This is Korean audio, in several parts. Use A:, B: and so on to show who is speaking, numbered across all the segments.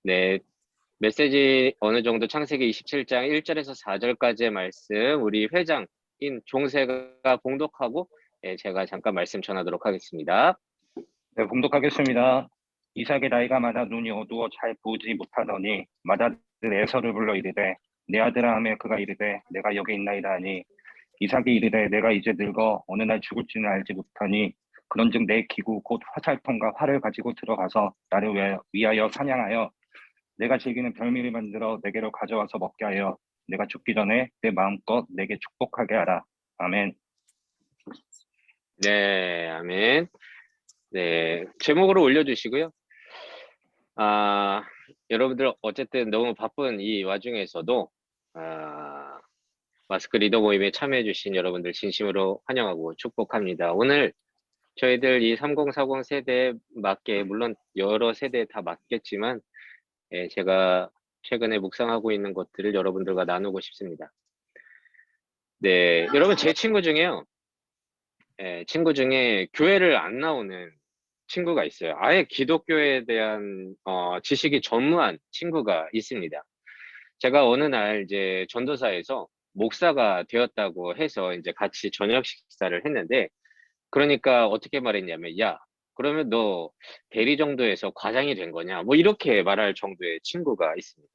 A: 네, 메시지 어느 정도 창세기 27장 1절에서 4절까지의 말씀 우리 회장인 종세가 봉독하고 제가 잠깐 말씀 전하도록 하겠습니다.
B: 네, 봉독하겠습니다. 이삭의 나이가 많아 눈이 어두워 잘 보지 못하더니 맏아들 에서를 불러 이르되 내 아들아 하며 그가 이르되 내가 여기 있나이다 하니 이삭이 이르되 내가 이제 늙어 어느 날 죽을지는 알지 못하니 그런즉 내 기구 곧 화살통과 활을 가지고 들어가서 나를 위하여 사냥하여 내가 즐기는 별미를 만들어 내게로 가져와서 먹게 하여 내가 죽기 전에 내 마음껏 내게 축복하게 하라. 아멘.
A: 네, 아멘. 네, 제목으로 올려주시고요. 여러분들 어쨌든 너무 바쁜 이 와중에서도 마스크 리더 모임에 참여해주신 여러분들 진심으로 환영하고 축복합니다. 오늘 저희들 이 3040 세대에 맞게, 물론 여러 세대에 다 맞겠지만, 제가 최근에 묵상하고 있는 것들을 여러분들과 나누고 싶습니다. 네, 여러분 제 친구 중에요. 친구 중에 교회를 안 나오는 친구가 있어요. 아예 기독교에 대한 지식이 전무한 친구가 있습니다. 제가 어느 날 이제 전도사에서 목사가 되었다고 해서 이제 같이 저녁 식사를 했는데, 그러니까 어떻게 말했냐면, 야, 그러면 너 대리 정도에서 과장이 된 거냐? 뭐 이렇게 말할 정도의 친구가 있습니다.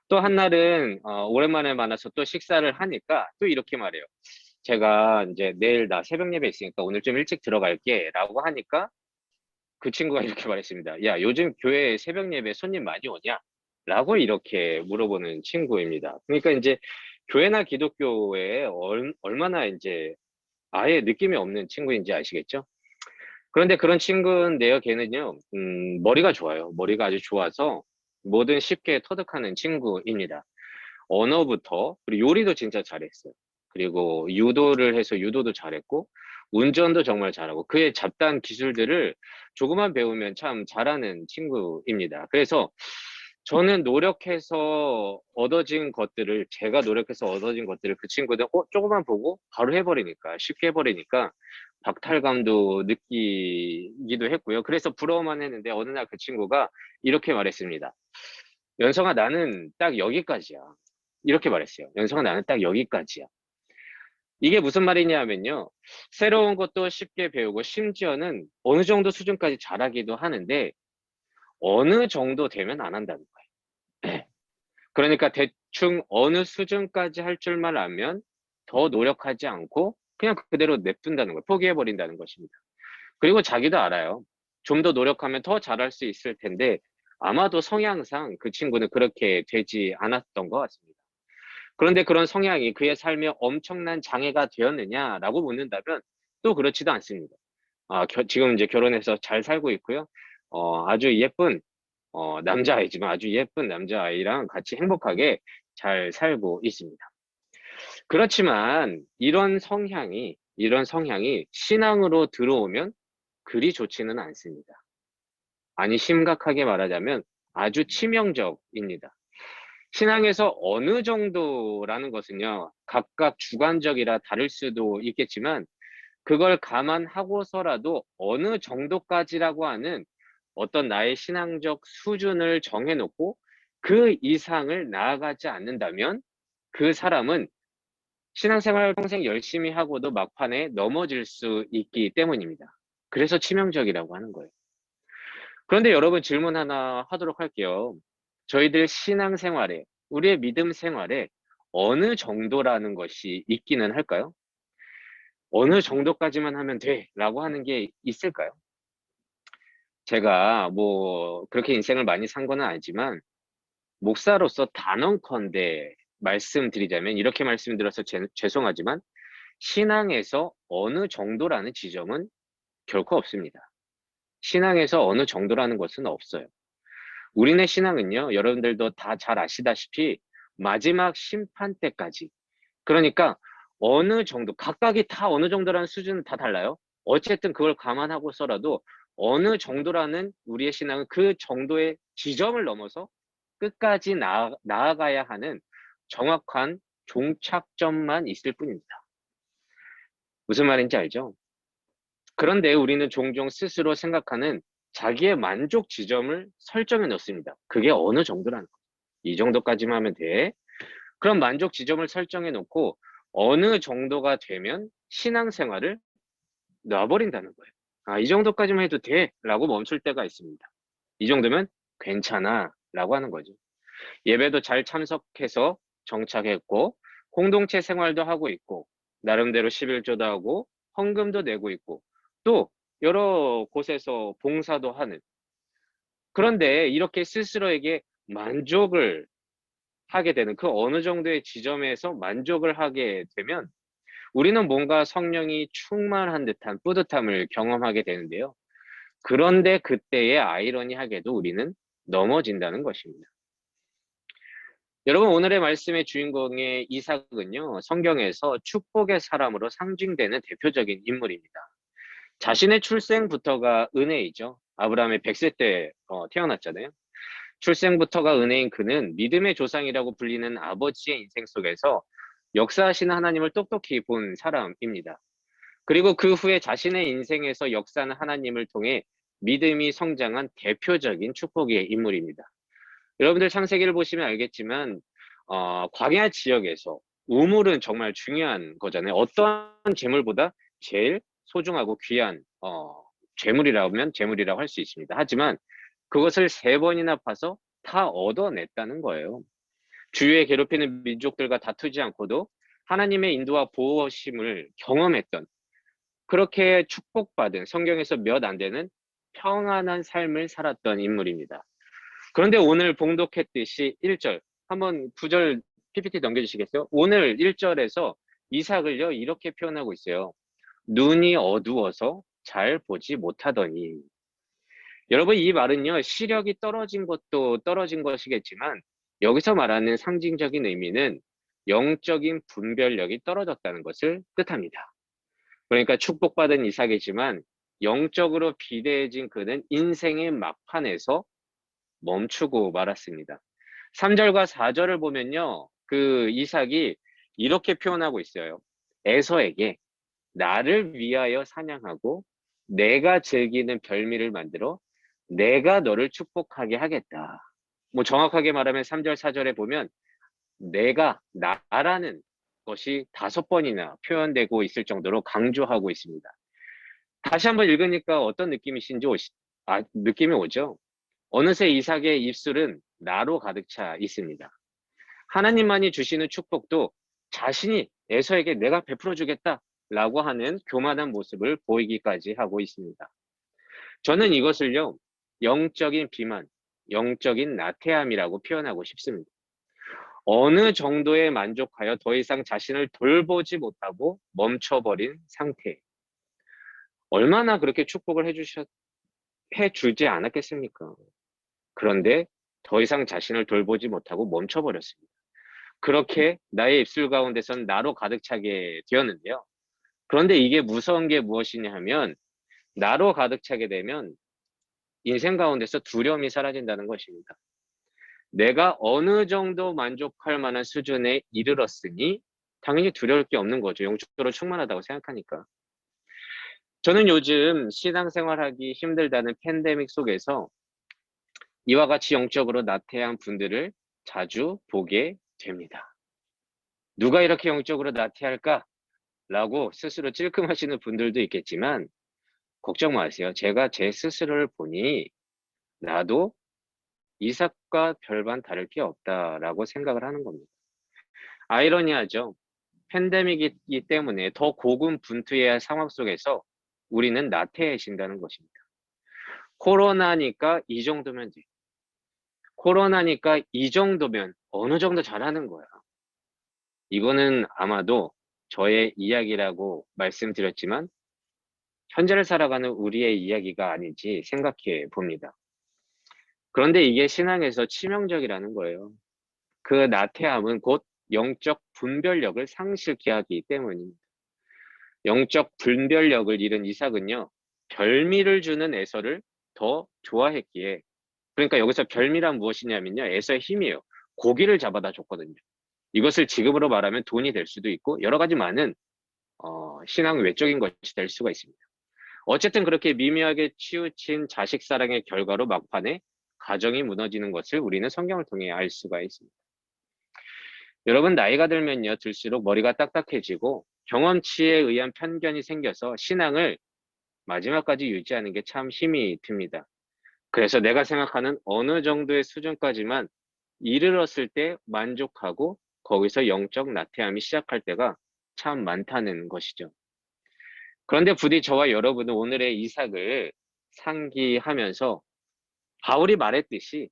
A: 또 한날은 오랜만에 만나서 또 식사를 하니까 또 이렇게 말해요. 제가 이제 내일 나 새벽 예배 있으니까 오늘 좀 일찍 들어갈게 라고 하니까 그 친구가 이렇게 말했습니다. 야, 요즘 교회에 새벽 예배 손님 많이 오냐? 라고 이렇게 물어보는 친구입니다. 그러니까 이제 교회나 기독교에 얼마나 이제 아예 느낌이 없는 친구인지 아시겠죠? 그런데 그런 친구인데요, 걔는요, 머리가 좋아요. 머리가 아주 좋아서 뭐든 쉽게 터득하는 친구입니다. 언어부터, 그리고 요리도 진짜 잘했어요. 그리고 유도를 해서 유도도 잘했고, 운전도 정말 잘하고, 그의 잡다한 기술들을 조금만 배우면 참 잘하는 친구입니다. 그래서 저는 노력해서 얻어진 것들을, 제가 노력해서 얻어진 것들을 그 친구들, 조금만 보고 바로 해버리니까, 쉽게 해버리니까, 박탈감도 느끼기도 했고요. 그래서 부러워만 했는데, 어느 날 그 친구가 이렇게 말했습니다. 연성아, 나는 딱 여기까지야. 이렇게 말했어요. 연성아, 나는 딱 여기까지야. 이게 무슨 말이냐면요. 새로운 것도 쉽게 배우고 심지어는 어느 정도 수준까지 잘하기도 하는데 어느 정도 되면 안 한다는 거예요. 그러니까 대충 어느 수준까지 할 줄만 알면 더 노력하지 않고 그냥 그대로 냅둔다는 거예요. 포기해버린다는 것입니다. 그리고 자기도 알아요. 좀 더 노력하면 더 잘할 수 있을 텐데 아마도 성향상 그 친구는 그렇게 되지 않았던 것 같습니다. 그런데 그런 성향이 그의 삶에 엄청난 장애가 되었느냐라고 묻는다면 또 그렇지도 않습니다. 지금 이제 결혼해서 잘 살고 있고요. 아주 예쁜, 남자아이지만 아주 예쁜 남자아이랑 같이 행복하게 잘 살고 있습니다. 그렇지만 이런 성향이 신앙으로 들어오면 그리 좋지는 않습니다. 아니, 심각하게 말하자면 아주 치명적입니다. 신앙에서 어느 정도라는 것은요, 각각 주관적이라 다를 수도 있겠지만, 그걸 감안하고서라도 어느 정도까지라고 하는 어떤 나의 신앙적 수준을 정해놓고 그 이상을 나아가지 않는다면 그 사람은 신앙생활 평생 열심히 하고도 막판에 넘어질 수 있기 때문입니다. 그래서 치명적이라고 하는 거예요. 그런데 여러분 질문 하나 하도록 할게요. 저희들 신앙생활에, 우리의 믿음 생활에 어느 정도라는 것이 있기는 할까요? 어느 정도까지만 하면 돼 라고 하는 게 있을까요? 제가 뭐 그렇게 인생을 많이 산 거는 아니지만 목사로서 단언컨대 말씀드리자면 이렇게 말씀드려서 죄송하지만 신앙에서 어느 정도라는 지점은 결코 없습니다. 신앙에서 어느 정도라는 것은 없어요. 우리네 신앙은요, 여러분들도 다 잘 아시다시피 마지막 심판 때까지. 그러니까 어느 정도, 각각이 다 어느 정도라는 수준은 다 달라요. 어쨌든 그걸 감안하고서라도 어느 정도라는 우리의 신앙은 그 정도의 지점을 넘어서 끝까지 나아가야 하는 정확한 종착점만 있을 뿐입니다. 무슨 말인지 알죠? 그런데 우리는 종종 스스로 생각하는 자기의 만족 지점을 설정해 놓습니다. 그게 어느 정도라는 거예요. 이 정도까지만 하면 돼. 그럼 만족 지점을 설정해 놓고 어느 정도가 되면 신앙생활을 놔버린다는 거예요. 아, 이 정도까지만 해도 돼 라고 멈출 때가 있습니다. 이 정도면 괜찮아 라고 하는 거죠. 예배도 잘 참석해서 정착했고 공동체 생활도 하고 있고 나름대로 11조도 하고 헌금도 내고 있고 또 여러 곳에서 봉사도 하는, 그런데 이렇게 스스로에게 만족을 하게 되는 그 어느 정도의 지점에서 만족을 하게 되면 우리는 뭔가 성령이 충만한 듯한 뿌듯함을 경험하게 되는데요. 그런데 그때의 아이러니하게도 우리는 넘어진다는 것입니다. 여러분, 오늘의 말씀의 주인공의 이삭은요, 성경에서 축복의 사람으로 상징되는 대표적인 인물입니다. 자신의 출생부터가 은혜이죠. 아브라함의 100세 때 태어났잖아요. 출생부터가 은혜인 그는 믿음의 조상이라고 불리는 아버지의 인생 속에서 역사하시는 하나님을 똑똑히 본 사람입니다. 그리고 그 후에 자신의 인생에서 역사하는 하나님을 통해 믿음이 성장한 대표적인 축복의 인물입니다. 여러분들 창세기를 보시면 알겠지만 광야 지역에서 우물은 정말 중요한 거잖아요. 어떠한 재물보다 제일 소중하고 귀한 재물이라면 재물이라고 할 수 있습니다. 하지만 그것을 3번이나 파서 다 얻어냈다는 거예요. 주위에 괴롭히는 민족들과 다투지 않고도 하나님의 인도와 보호심을 경험했던, 그렇게 축복받은, 성경에서 몇 안 되는 평안한 삶을 살았던 인물입니다. 그런데 오늘 봉독했듯이 1절, 한번 9절 PPT 넘겨주시겠어요? 오늘 1절에서 이삭을요, 이렇게 표현하고 있어요. 눈이 어두워서 잘 보지 못하더니. 여러분, 이 말은요, 시력이 떨어진 것도 떨어진 것이겠지만, 여기서 말하는 상징적인 의미는 영적인 분별력이 떨어졌다는 것을 뜻합니다. 그러니까 축복받은 이삭이지만, 영적으로 비대해진 그는 인생의 막판에서 멈추고 말았습니다. 3절과 4절을 보면요, 그 이삭이 이렇게 표현하고 있어요. 에서에게 나를 위하여 사냥하고 내가 즐기는 별미를 만들어 내가 너를 축복하게 하겠다. 뭐 정확하게 말하면 3절, 4절에 보면 내가, 나라는 것이 5번이나 표현되고 있을 정도로 강조하고 있습니다. 다시 한번 읽으니까 어떤 느낌이 오죠? 어느새 이삭의 입술은 나로 가득 차 있습니다. 하나님만이 주시는 축복도 자신이 에서에게 내가 베풀어 주겠다 라고 하는 교만한 모습을 보이기까지 하고 있습니다. 저는 이것을요, 영적인 비만, 영적인 나태함이라고 표현하고 싶습니다. 어느 정도에 만족하여 더 이상 자신을 돌보지 못하고 멈춰버린 상태. 얼마나 그렇게 축복을 해주지 않았겠습니까? 그런데 더 이상 자신을 돌보지 못하고 멈춰버렸습니다. 그렇게 나의 입술 가운데선 나로 가득 차게 되었는데요. 그런데 이게 무서운 게 무엇이냐 하면, 나로 가득 차게 되면 인생 가운데서 두려움이 사라진다는 것입니다. 내가 어느 정도 만족할 만한 수준에 이르렀으니 당연히 두려울 게 없는 거죠. 영적으로 충만하다고 생각하니까. 저는 요즘 신앙생활하기 힘들다는 팬데믹 속에서 이와 같이 영적으로 나태한 분들을 자주 보게 됩니다. 누가 이렇게 영적으로 나태할까? 라고 스스로 찔끔하시는 분들도 있겠지만 걱정 마세요. 제가 제 스스로를 보니 나도 이삭과 별반 다를 게 없다라고 생각을 하는 겁니다. 아이러니하죠. 팬데믹이기 때문에 더 고군분투해야 할 상황 속에서 우리는 나태해진다는 것입니다. 코로나니까 이 정도면 돼. 코로나니까 이 정도면 어느 정도 잘하는 거야. 이거는 아마도 저의 이야기라고 말씀드렸지만 현재를 살아가는 우리의 이야기가 아닌지 생각해 봅니다. 그런데 이게 신앙에서 치명적이라는 거예요. 그 나태함은 곧 영적 분별력을 상실케 하기 때문입니다. 영적 분별력을 잃은 이삭은요, 별미를 주는 에서를 더 좋아했기에, 그러니까 여기서 별미란 무엇이냐면요, 에서의 힘이에요. 고기를 잡아다 줬거든요. 이것을 지금으로 말하면 돈이 될 수도 있고 여러 가지 많은 신앙 외적인 것이 될 수가 있습니다. 어쨌든 그렇게 미묘하게 치우친 자식 사랑의 결과로 막판에 가정이 무너지는 것을 우리는 성경을 통해 알 수가 있습니다. 여러분, 나이가 들면요, 들수록 머리가 딱딱해지고 경험치에 의한 편견이 생겨서 신앙을 마지막까지 유지하는 게 참 힘이 듭니다. 그래서 내가 생각하는 어느 정도의 수준까지만 이르렀을 때 만족하고 거기서 영적 나태함이 시작할 때가 참 많다는 것이죠. 그런데 부디 저와 여러분은 오늘의 이삭을 상기하면서 바울이 말했듯이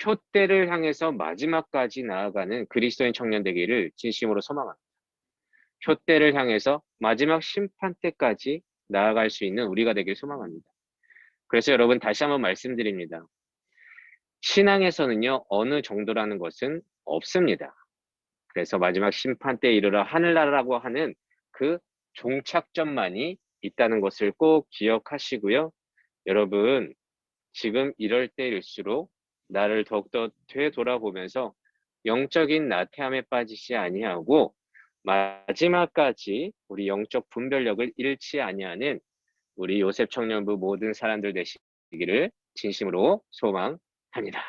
A: 표대를 향해서 마지막까지 나아가는 그리스도인 청년 되기를 진심으로 소망합니다. 표대를 향해서 마지막 심판 때까지 나아갈 수 있는 우리가 되길 소망합니다. 그래서 여러분 다시 한번 말씀드립니다. 신앙에서는요, 어느 정도라는 것은 없습니다. 그래서 마지막 심판 때 이르러 하늘나라라고 하는 그 종착점만이 있다는 것을 꼭 기억하시고요. 여러분, 지금 이럴 때일수록 나를 더욱더 되돌아보면서 영적인 나태함에 빠지지 아니하고 마지막까지 우리 영적 분별력을 잃지 아니하는 우리 요셉 청년부 모든 사람들 되시기를 진심으로 소망합니다.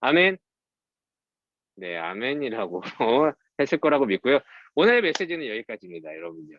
A: 아멘. 네, 아멘이라고 했을 거라고 믿고요. 오늘의 메시지는 여기까지입니다, 여러분요.